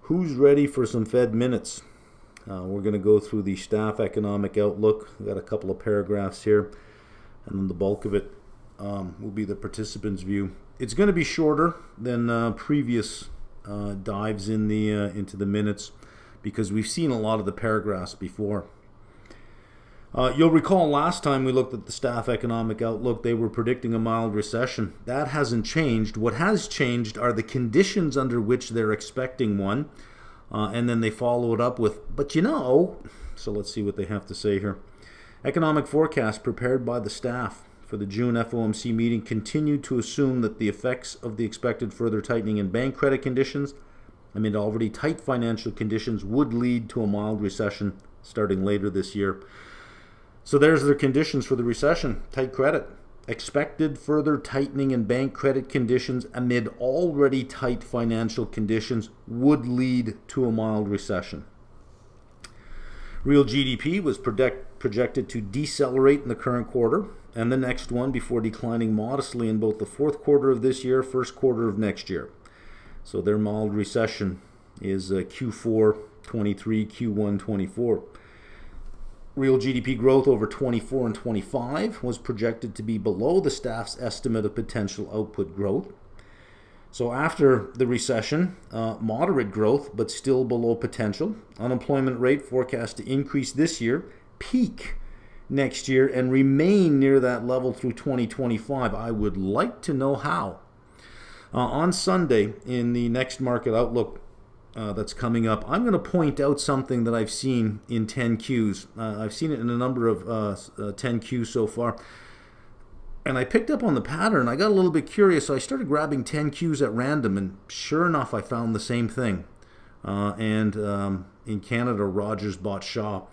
Who's ready for some Fed minutes? We're going to go through the staff economic outlook. We've got a couple of paragraphs here, and then the bulk of it will be the participants' view. It's going to be shorter than previous dives into the minutes because we've seen a lot of the paragraphs before. You'll recall last time we looked at the staff economic outlook, they were predicting a mild recession. That hasn't changed. What has changed are the conditions under which they're expecting one. And then they follow it up with, but you know, so let's see what they have to say here. Economic forecast prepared by the staff for the June FOMC meeting continued to assume that the effects of the expected further tightening in bank credit conditions amid already tight financial conditions would lead to a mild recession starting later this year. So there's their conditions for the recession. Tight credit. Expected further tightening in bank credit conditions amid already tight financial conditions would lead to a mild recession. Real GDP was projected to decelerate in the current quarter and the next one before declining modestly in both the fourth quarter of this year, first quarter of next year. So their mild recession is Q4 23, Q1 24. Real GDP growth over 24 and 25 was projected to be below the staff's estimate of potential output growth. So after the recession, moderate growth, but still below potential. Unemployment rate forecast to increase this year, peak next year, and remain near that level through 2025. I would like to know how. On Sunday, in the next market outlook that's coming up, I'm going to point out something that I've seen in 10Qs. I've seen it in a number of 10Qs so far. And I picked up on the pattern. I got a little bit curious, so I started grabbing 10Qs at random, and sure enough, I found the same thing. In Canada, Rogers bought Shaw,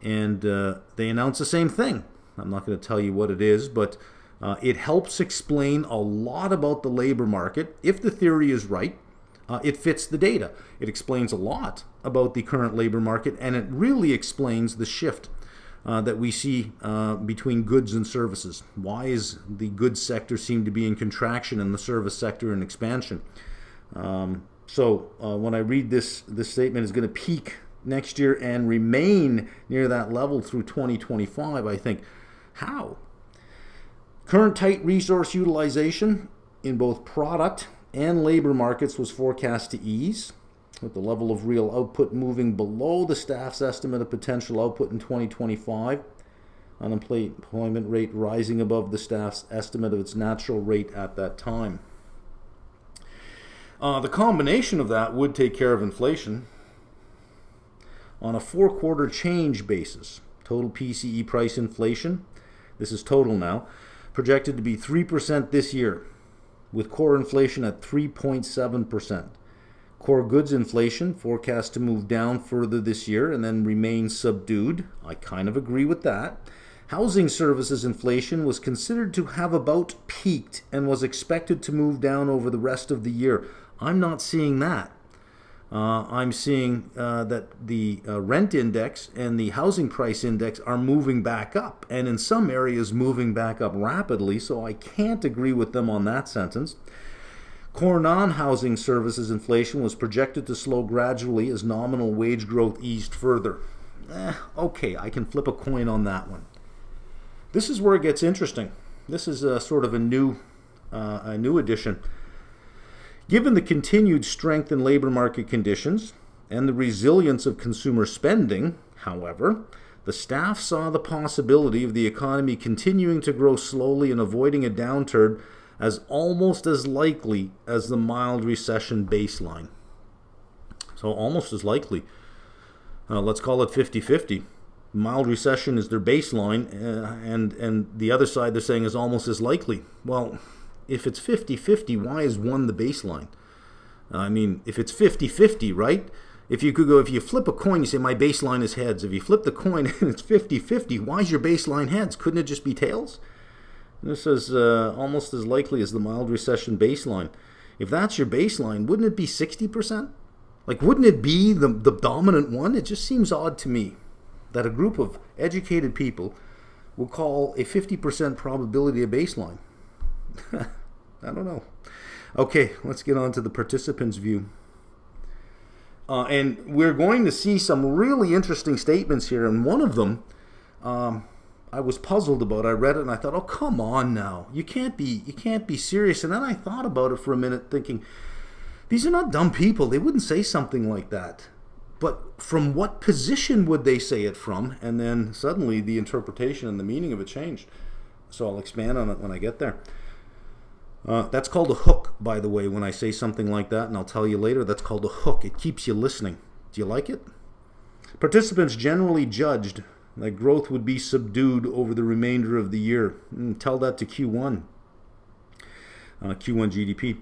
and they announced the same thing. I'm not going to tell you what it is, but it helps explain a lot about the labor market. If the theory is right, it fits the data. It explains a lot about the current labor market, and it really explains the shift that we see between goods and services. Why is the goods sector seem to be in contraction and the service sector in expansion? So when I read this statement is going to peak next year and remain near that level through 2025, I think, how? Current tight resource utilization in both product and labor markets was forecast to ease, with the level of real output moving below the staff's estimate of potential output in 2025. Unemployment rate rising above the staff's estimate of its natural rate at that time. The combination of that would take care of inflation. On a four-quarter change basis, total PCE price inflation, this is total now, projected to be 3% this year, with core inflation at 3.7%. Core goods inflation forecast to move down further this year and then remain subdued. I kind of agree with that. Housing services inflation was considered to have about peaked and was expected to move down over the rest of the year. I'm not seeing that. I'm seeing that the rent index and the housing price index are moving back up, and in some areas moving back up rapidly, so I can't agree with them on that sentence. Core non-housing services inflation was projected to slow gradually as nominal wage growth eased further. Okay, I can flip a coin on that one. This is where it gets interesting. This is sort of a new addition. Given the continued strength in labor market conditions and the resilience of consumer spending, however, the staff saw the possibility of the economy continuing to grow slowly and avoiding a downturn as almost as likely as the mild recession baseline. So almost as likely. Let's call it 50-50. Mild recession is their baseline, and the other side they're saying is almost as likely. Well, if it's 50-50, why is one the baseline? I mean, if it's 50-50, right? If you flip a coin, you say my baseline is heads. If you flip the coin and it's 50-50, why is your baseline heads? Couldn't it just be tails? This is almost as likely as the mild recession baseline. If that's your baseline, wouldn't it be 60%? Like, wouldn't it be the dominant one? It just seems odd to me that a group of educated people will call a 50% probability a baseline. I don't know. Okay, let's get on to the participants' view. And we're going to see some really interesting statements here. And one of them, I was puzzled about. I read it and I thought, oh, come on now. You can't be serious. And then I thought about it for a minute thinking, these are not dumb people. They wouldn't say something like that. But from what position would they say it from? And then suddenly the interpretation and the meaning of it changed. So I'll expand on it when I get there. That's called a hook, by the way, when I say something like that, and I'll tell you later, that's called a hook. It keeps you listening. Do you like it? Participants generally judged that growth would be subdued over the remainder of the year. Tell that to Q1 GDP.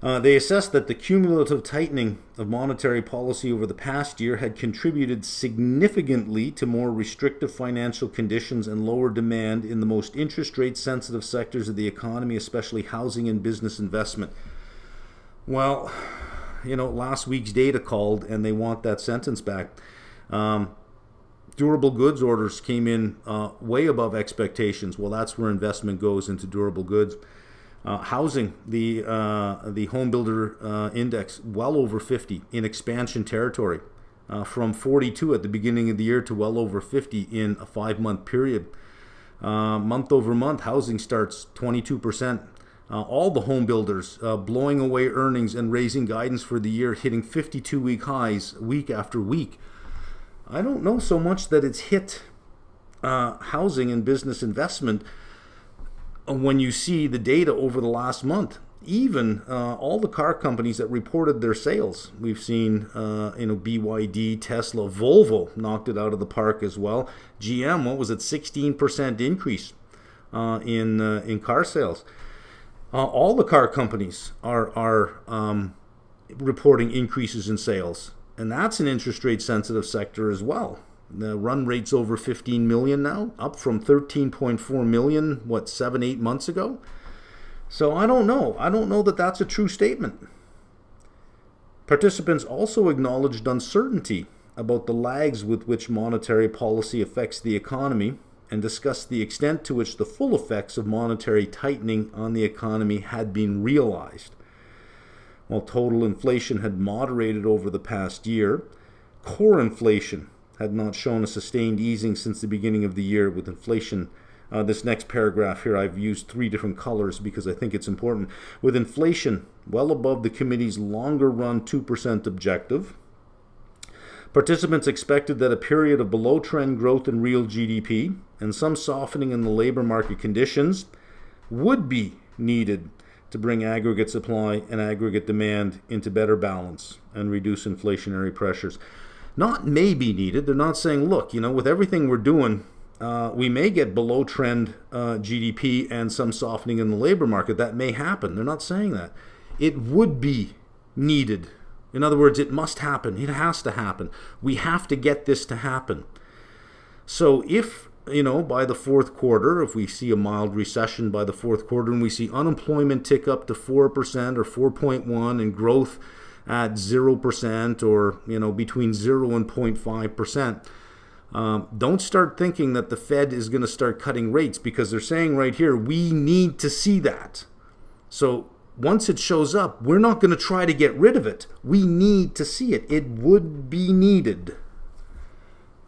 They assessed that the cumulative tightening of monetary policy over the past year had contributed significantly to more restrictive financial conditions and lower demand in the most interest rate sensitive sectors of the economy, especially housing and business investment. Well, last week's data called and they want that sentence back. Durable goods orders came in way above expectations. Well, that's where investment goes, into durable goods. Housing, the home builder index, well over 50 in expansion territory, from 42 at the beginning of the year to well over 50 in a 5-month period. Month over month, housing starts 22%. All the home builders blowing away earnings and raising guidance for the year, hitting 52-week highs week after week. I don't know so much that it's hit housing and business investment when you see the data over the last month. Even all the car companies that reported their sales, we've seen BYD, Tesla, Volvo knocked it out of the park as well. GM, what was it, 16% increase in car sales. All the car companies are reporting increases in sales, and that's an interest rate sensitive sector as well. The run rate's over 15 million now, up from 13.4 million, 7-8 months ago? So I don't know. I don't know that that's a true statement. Participants also acknowledged uncertainty about the lags with which monetary policy affects the economy and discussed the extent to which the full effects of monetary tightening on the economy had been realized. While total inflation had moderated over the past year, core inflation had not shown a sustained easing since the beginning of the year, with inflation. This next paragraph here, I've used 3 different colors because I think it's important. With inflation well above the committee's longer run 2% objective, participants expected that a period of below trend growth in real GDP and some softening in the labor market conditions would be needed to bring aggregate supply and aggregate demand into better balance and reduce inflationary pressures. Not may be needed. They're not saying, look, with everything we're doing, we may get below trend GDP and some softening in the labor market. That may happen. They're not saying that. It would be needed. In other words, it must happen. It has to happen. We have to get this to happen. So if, by the fourth quarter, if we see a mild recession by the fourth quarter and we see unemployment tick up to 4% or 4.1 and growth at 0% or between 0 and 0.5%. Don't start thinking that the Fed is going to start cutting rates, because they're saying right here, we need to see that. So once it shows up, we're not going to try to get rid of it. We need to see it. It would be needed.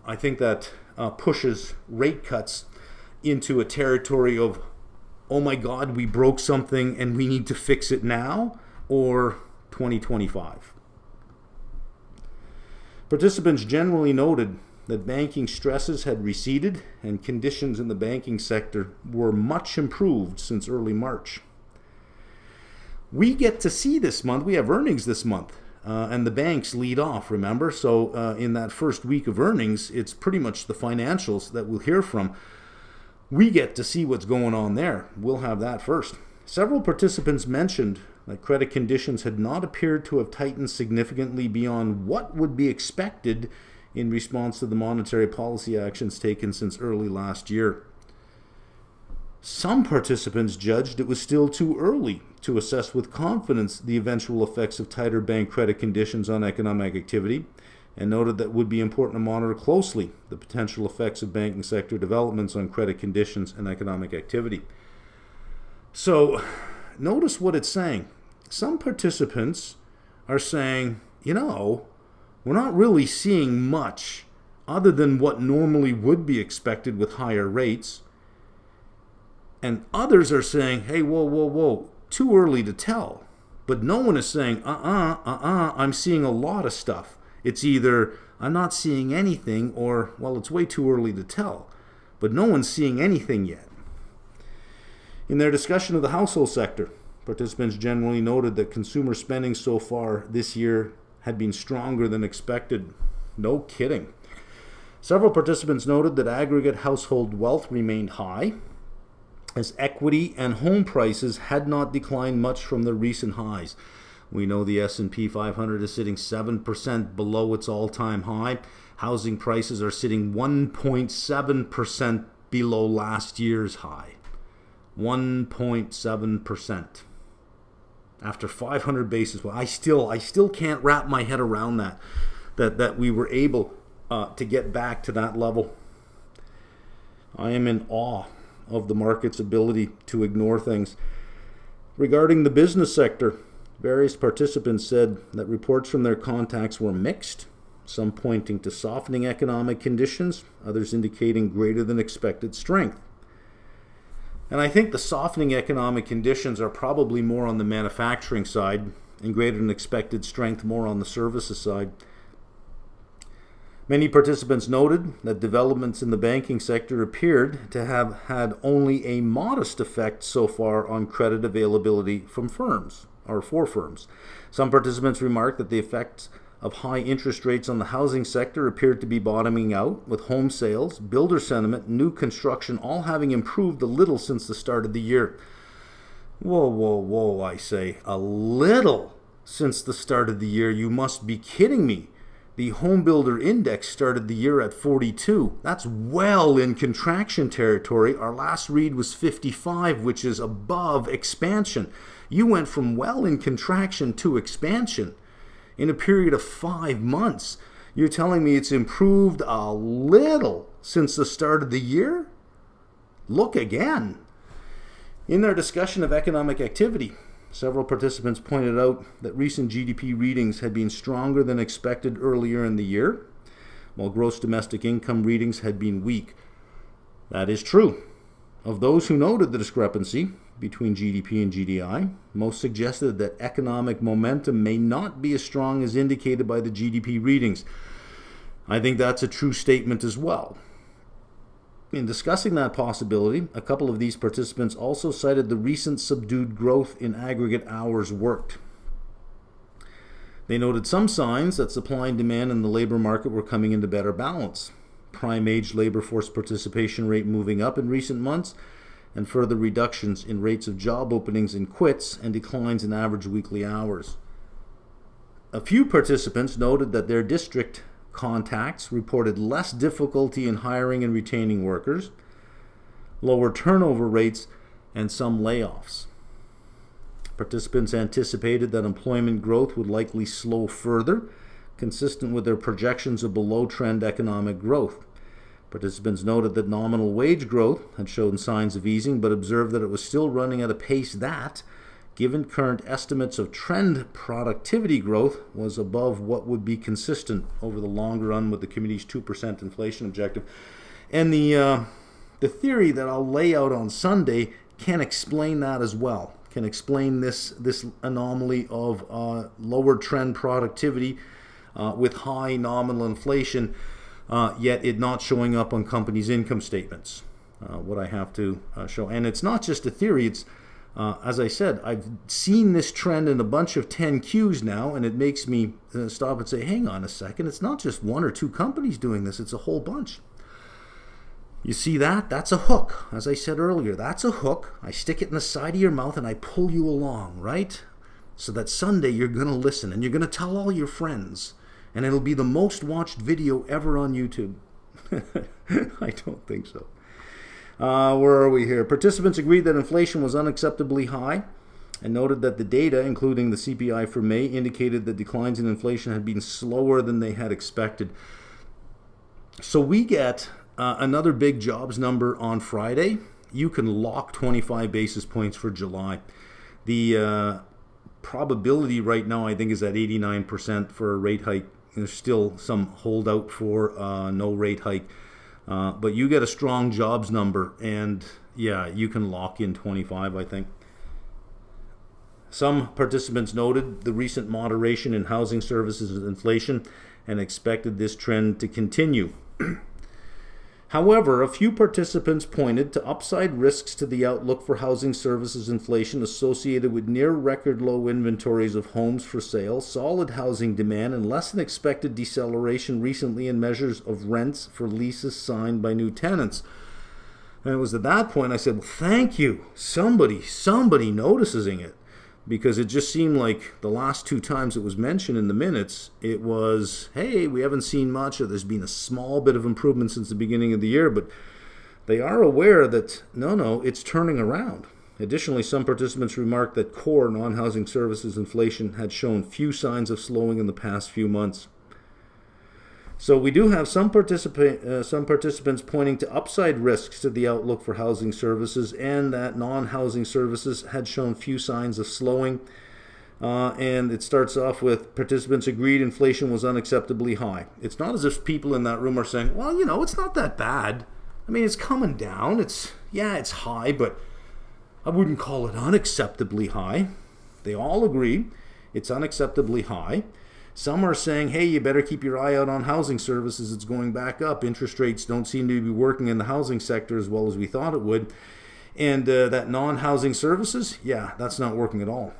I think that pushes rate cuts into a territory of, oh my God, we broke something and we need to fix it now, or 2025. Participants generally noted that banking stresses had receded and conditions in the banking sector were much improved since early March. We get to see this month, we have earnings this month, and the banks lead off, remember? So in that first week of earnings, it's pretty much the financials that we'll hear from. We get to see what's going on there. We'll have that first. Several participants mentioned that credit conditions had not appeared to have tightened significantly beyond what would be expected in response to the monetary policy actions taken since early last year. Some participants judged it was still too early to assess with confidence the eventual effects of tighter bank credit conditions on economic activity, and noted that it would be important to monitor closely the potential effects of banking sector developments on credit conditions and economic activity. So, notice what it's saying. Some participants are saying, we're not really seeing much other than what normally would be expected with higher rates. And others are saying, hey, whoa, too early to tell. But no one is saying, I'm seeing a lot of stuff. It's either I'm not seeing anything or, well, it's way too early to tell. But no one's seeing anything yet. In their discussion of the household sector, participants generally noted that consumer spending so far this year had been stronger than expected. No kidding. Several participants noted that aggregate household wealth remained high, as equity and home prices had not declined much from the recent highs. We know the S&P 500 is sitting 7% below its all-time high. Housing prices are sitting 1.7% below last year's high. 1.7%. After 500 basis points. I still can't wrap my head around that we were able to get back to that level. I am in awe of the market's ability to ignore things. Regarding the business sector, various participants said that reports from their contacts were mixed, some pointing to softening economic conditions, others indicating greater than expected strength. And I think the softening economic conditions are probably more on the manufacturing side and greater than expected strength more on the services side. Many participants noted that developments in the banking sector appeared to have had only a modest effect so far on credit availability from firms, or for firms. Some participants remarked that the effects of high interest rates on the housing sector appeared to be bottoming out, with home sales, builder sentiment, new construction all having improved a little since the start of the year. Whoa, I say, a little since the start of the year? You must be kidding me. The home builder index started the year at 42. That's well in contraction territory. Our last read was 55, which is above expansion. You went from well in contraction to expansion in a period of 5 months. You're telling me it's improved a little since the start of the year? Look again. In their discussion of economic activity, several participants pointed out that recent GDP readings had been stronger than expected earlier in the year, while gross domestic income readings had been weak. That is true. Of those who noted the discrepancy between GDP and GDI, most suggested that economic momentum may not be as strong as indicated by the GDP readings. I think that's a true statement as well. In discussing that possibility, a couple of these participants also cited the recent subdued growth in aggregate hours worked. They noted some signs that supply and demand in the labor market were coming into better balance. Prime age labor force participation rate moving up in recent months, and further reductions in rates of job openings and quits and declines in average weekly hours. A few participants noted that their district contacts reported less difficulty in hiring and retaining workers, lower turnover rates, and some layoffs. Participants anticipated that employment growth would likely slow further, consistent with their projections of below-trend economic growth. Participants noted that nominal wage growth had shown signs of easing, but observed that it was still running at a pace that, given current estimates of trend productivity growth, was above what would be consistent over the longer run with the committee's 2% inflation objective. And the theory that I'll lay out on Sunday can explain that as well, can explain this anomaly of lower trend productivity with high nominal inflation, yet it not showing up on companies' income statements, what I have to show. And it's not just a theory, it's as I said, I've seen this trend in a bunch of 10Qs now, and it makes me stop and say, hang on a second, it's not just one or two companies doing this, it's a whole bunch. You see that? That's a hook. As I said earlier, that's a hook. I stick it in the side of your mouth and I pull you along, right? So that Sunday you're going to listen and you're going to tell all your friends, and it'll be the most watched video ever on YouTube. I don't think so. Where are we here? Participants agreed that inflation was unacceptably high and noted that the data, including the CPI for May, indicated that declines in inflation had been slower than they had expected. So we get another big jobs number on Friday. You can lock 25 basis points for July. The probability right now, I think, is at 89% for a rate hike there's still some holdout for no rate hike. But you get a strong jobs number, and yeah, you can lock in 25, I think. Some participants noted the recent moderation in housing services inflation and expected this trend to continue. However, a few participants pointed to upside risks to the outlook for housing services inflation associated with near record low inventories of homes for sale, solid housing demand, and less than expected deceleration recently in measures of rents for leases signed by new tenants. And it was at that point I said, well, thank you, somebody noticing it. Because it just seemed like the last two times it was mentioned in the minutes, it was, hey, we haven't seen much, or there's been a small bit of improvement since the beginning of the year, but they are aware that, no, it's turning around. Additionally, some participants remarked that core non-housing services inflation had shown few signs of slowing in the past few months. So we do have some participants pointing to upside risks to the outlook for housing services, and that non-housing services had shown few signs of slowing. And it starts off with participants agreed inflation was unacceptably high. It's not as if people in that room are saying, well, it's not that bad. I mean, it's coming down. It's high, but I wouldn't call it unacceptably high. They all agree it's unacceptably high. Some are saying, hey, you better keep your eye out on housing services. It's going back up. Interest rates don't seem to be working in the housing sector as well as we thought it would. And that non-housing services, that's not working at all.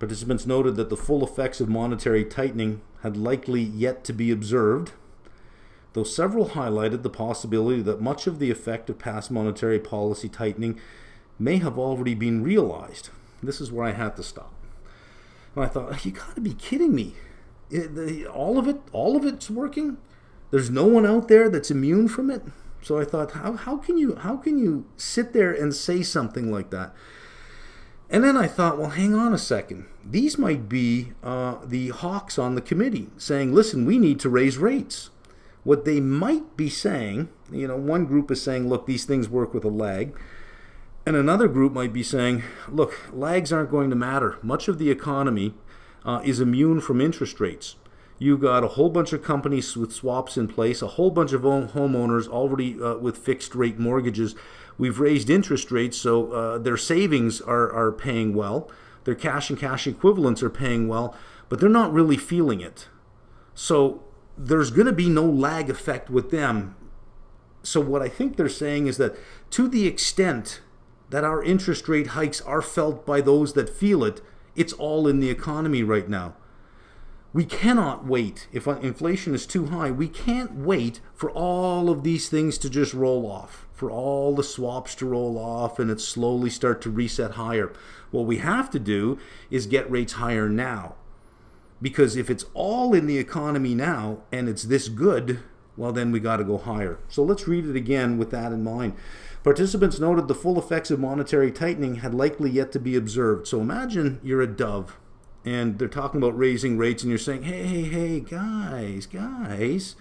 Participants noted that the full effects of monetary tightening had likely yet to be observed, though several highlighted the possibility that much of the effect of past monetary policy tightening may have already been realized. This is where I had to stop. And I thought, you got to be kidding me. All of it's working? There's no one out there that's immune from it? So I thought, how can you sit there and say something like that? And then I thought, well, hang on a second. These might be the hawks on the committee saying, listen, we need to raise rates. What they might be saying, one group is saying, look, these things work with a lag. And another group might be saying, look, lags aren't going to matter. Much of the economy is immune from interest rates. You've got a whole bunch of companies with swaps in place, a whole bunch of homeowners already with fixed rate mortgages. We've raised interest rates, so their savings are paying well. Their cash and cash equivalents are paying well, but they're not really feeling it. So there's going to be no lag effect with them. So what I think they're saying is that to the extent that our interest rate hikes are felt by those that feel it, it's all in the economy right now. We cannot wait. If inflation is too high, we can't wait for all of these things to just roll off, for all the swaps to roll off and it slowly start to reset higher. What we have to do is get rates higher now. Because if it's all in the economy now and it's this good, well, then we got to go higher. So let's read it again with that in mind. Participants noted the full effects of monetary tightening had likely yet to be observed. So imagine you're a dove and they're talking about raising rates and you're saying, hey, guys,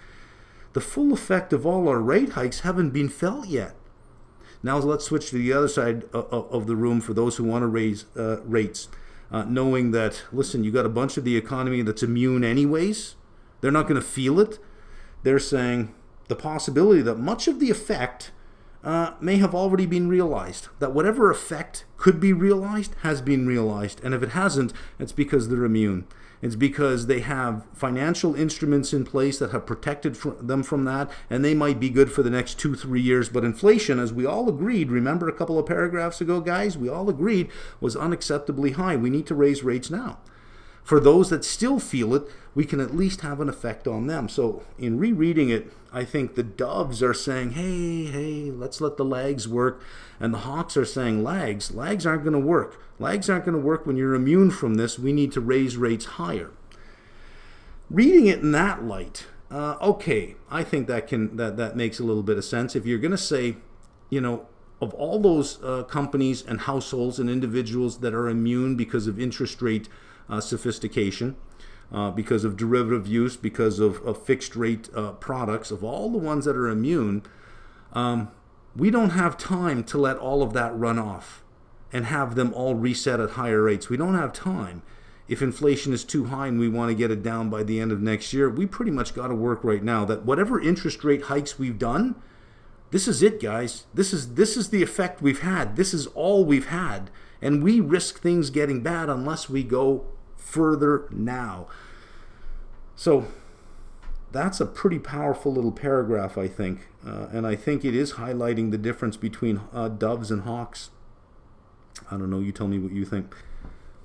the full effect of all our rate hikes haven't been felt yet. Now let's switch to the other side of the room for those who want to raise rates, knowing that, listen, you got a bunch of the economy that's immune anyways. They're not going to feel it. They're saying the possibility that much of the effect may have already been realized, that whatever effect could be realized has been realized. And if it hasn't, it's because they're immune. It's because they have financial instruments in place that have protected them from that, and they might be good for the next 2-3 years. But inflation, as we all agreed, remember a couple of paragraphs ago, guys, we all agreed was unacceptably high. We need to raise rates now. For those that still feel it, we can at least have an effect on them. So in rereading it, I think the doves are saying, hey, let's let the lags work. And the hawks are saying, lags aren't going to work. Lags aren't going to work when you're immune from this. We need to raise rates higher. Reading it in that light, okay, I think that makes a little bit of sense. If you're going to say, of all those companies and households and individuals that are immune because of interest rate sophistication, because of derivative use, because of fixed rate products, of all the ones that are immune, we don't have time to let all of that run off and have them all reset at higher rates. We don't have time. if inflation is too high and we want to get it down by the end of next year, we pretty much got to work right now that whatever interest rate hikes we've done, this is it, guys. This is the effect we've had. This is all we've had. And we risk things getting bad unless we go further now. So that's a pretty powerful little paragraph, I think. And I think it is highlighting the difference between doves and hawks. I don't know, you tell me what you think.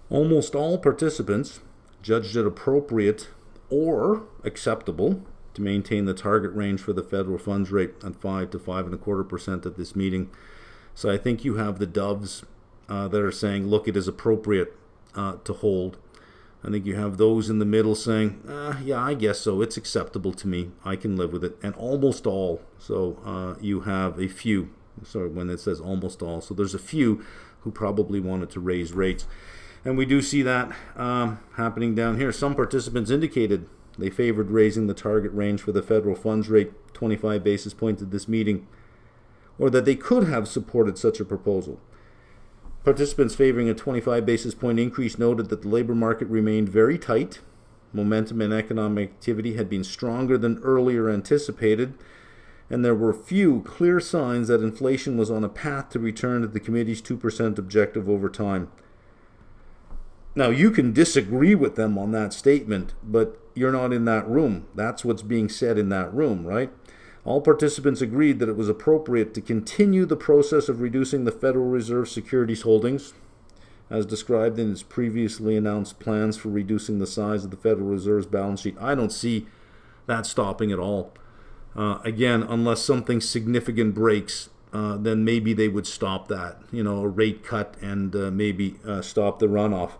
Almost all participants judged it appropriate or acceptable to maintain the target range for the federal funds rate at 5 to 5.25% at this meeting. So I think you have the doves that are saying, look, it is appropriate to hold. I think you have those in the middle saying, yeah, I guess so. It's acceptable to me. I can live with it. And almost all. So you have a few. Sorry, when it says almost all. So there's a few who probably wanted to raise rates. And we do see that happening down here. Some participants indicated they favored raising the target range for the federal funds rate 25 basis points at this meeting, or that they could have supported such a proposal. Participants favoring a 25 basis point increase noted that the labor market remained very tight. Momentum in economic activity had been stronger than earlier anticipated, and there were few clear signs that inflation was on a path to return to the committee's 2% objective over time. Now, you can disagree with them on that statement, but you're not in that room. That's what's being said in that room, right? All participants agreed that it was appropriate to continue the process of reducing the Federal Reserve securities holdings, as described in its previously announced plans for reducing the size of the Federal Reserve's balance sheet. I don't see that stopping at all. Again, unless something significant breaks, then maybe they would stop that, a rate cut and maybe stop the runoff.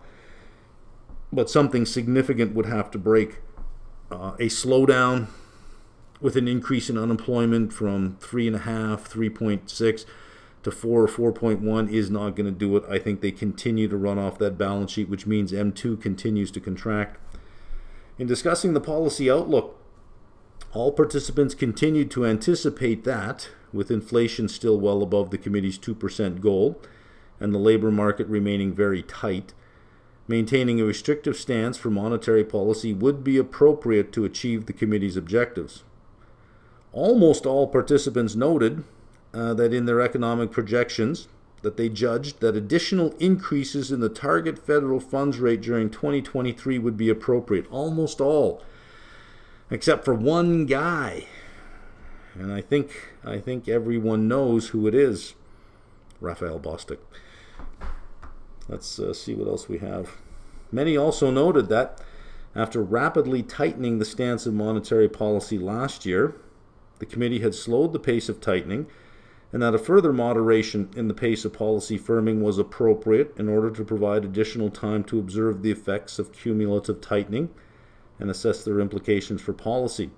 But something significant would have to break. A slowdown with an increase in unemployment from 3.5, 3.6 to 4 or 4.1 is not going to do it. I think they continue to run off that balance sheet, which means M2 continues to contract. In discussing the policy outlook, all participants continued to anticipate that, with inflation still well above the committee's 2% goal and the labor market remaining very tight, maintaining a restrictive stance for monetary policy would be appropriate to achieve the committee's objectives. Almost all participants noted that in their economic projections that they judged that additional increases in the target federal funds rate during 2023 would be appropriate. Almost all, except for one guy. And I think everyone knows who it is. Raphael Bostic. Let's see what else we have. Many also noted that after rapidly tightening the stance of monetary policy last year, the committee had slowed the pace of tightening, and that a further moderation in the pace of policy firming was appropriate in order to provide additional time to observe the effects of cumulative tightening and assess their implications for policy.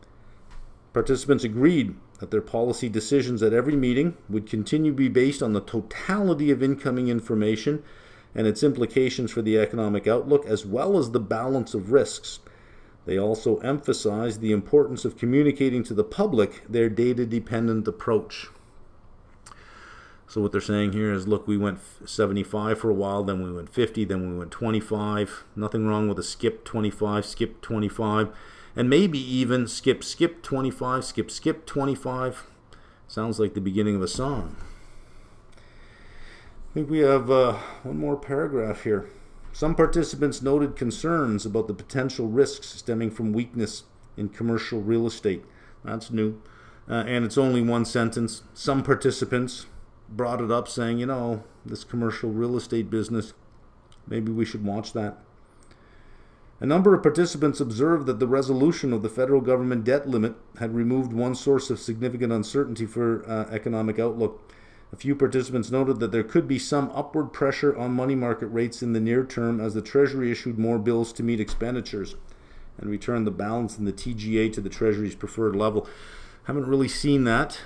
Participants agreed that their policy decisions at every meeting would continue to be based on the totality of incoming information and its implications for the economic outlook, as well as the balance of risks. They also emphasized the importance of communicating to the public their data-dependent approach. So what they're saying here is, look, we went 75 for a while, then we went 50, then we went 25. Nothing wrong with a skip 25, skip 25, and maybe even skip 25, skip 25. Sounds like the beginning of a song. I think we have one more paragraph here. Some participants noted concerns about the potential risks stemming from weakness in commercial real estate. That's new. And it's only one sentence. Some participants brought it up saying, this commercial real estate business, maybe we should watch that. A number of participants observed that the resolution of the federal government debt limit had removed one source of significant uncertainty for economic outlook. A few participants noted that there could be some upward pressure on money market rates in the near term as the Treasury issued more bills to meet expenditures and returned the balance in the TGA to the Treasury's preferred level. Haven't really seen that.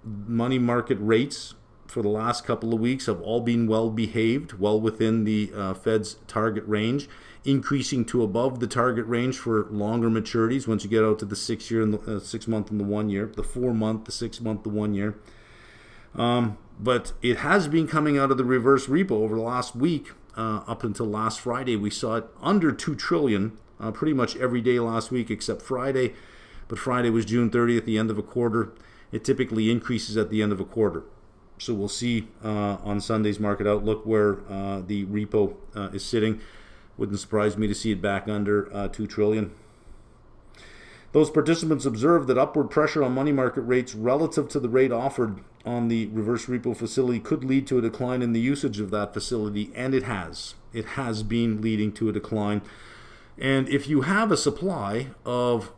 Money market rates for the last couple of weeks have all been well behaved, well within the Fed's target range, increasing to above the target range for longer maturities once you get out to the 6 year and the 6 month and the 1 year, the 4 month, the 6 month, the 1 year. But it has been coming out of the reverse repo over the last week up until last Friday. We saw it under 2 trillion pretty much every day last week except Friday. But Friday was June 30th, the end of a quarter. It typically increases at the end of a quarter. So we'll see on Sunday's market outlook where the repo is sitting. Wouldn't surprise me to see it back under 2 trillion. Those participants observed that upward pressure on money market rates relative to the rate offered on the reverse repo facility could lead to a decline in the usage of that facility, and it has. It has been leading to a decline. And if you have a supply of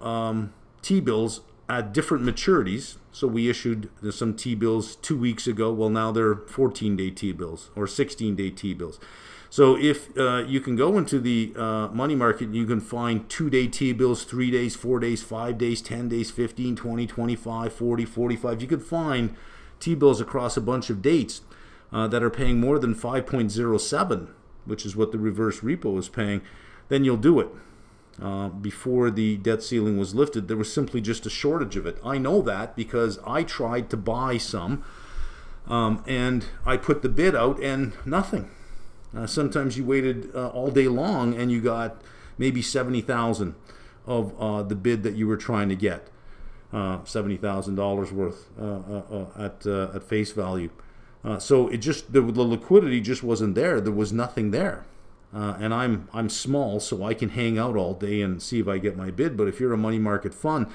T-bills at different maturities, so we issued some T-bills 2 weeks ago, well now they're 14-day T-bills or 16-day T-bills. So if you can go into the money market, you can find 2-day T-bills, 3 days, 4 days, 5 days, 10 days, 15, 20, 25, 40, 45. You can find T-bills across a bunch of dates that are paying more than 5.07, which is what the reverse repo is paying. Then you'll do it. Before the debt ceiling was lifted, there was simply just a shortage of it. I know that because I tried to buy some and I put the bid out and nothing. Sometimes you waited all day long and you got maybe 70,000 of the bid that you were trying to get, $70,000 worth at face value. So it just the liquidity just wasn't there. There was nothing there, and I'm small, so I can hang out all day and see if I get my bid. But if you're a money market fund,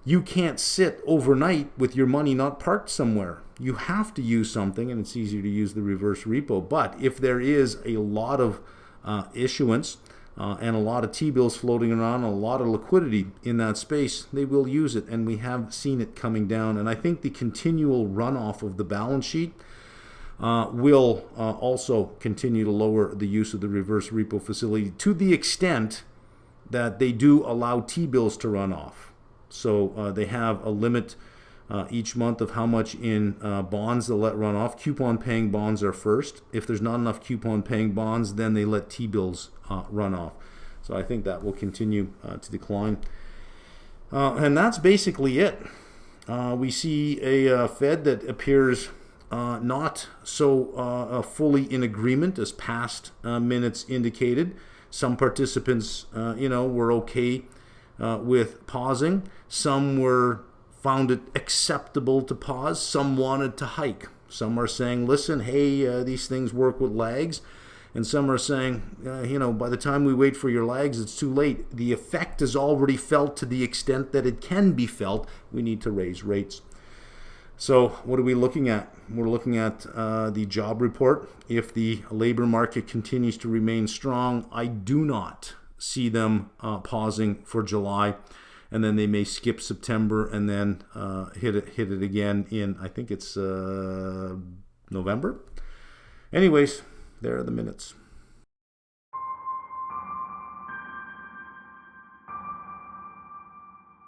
you can't sit overnight with your money not parked somewhere. You have to use something, and it's easier to use the reverse repo. But if there is a lot of issuance and a lot of T-bills floating around, a lot of liquidity in that space, they will use it, and we have seen it coming down. And I think the continual runoff of the balance sheet will also continue to lower the use of the reverse repo facility to the extent that they do allow T-bills to run off. So they have a limit each month of how much in bonds they'll let run off. Coupon-paying bonds are first. If there's not enough coupon-paying bonds, then they let T-bills run off. So I think that will continue to decline. And that's basically it. We see a Fed that appears not so fully in agreement as past minutes indicated. Some participants, were okay with pausing. Some found it acceptable to pause. Some wanted to hike. Some are saying, listen, hey, these things work with lags. And some are saying, by the time we wait for your lags, it's too late. The effect is already felt to the extent that it can be felt. We need to raise rates. So what are we looking at? We're looking at the job report. If the labor market continues to remain strong, I do not see them pausing for July. And then they may skip September and then hit it again in, I think it's November. Anyways, there are the minutes.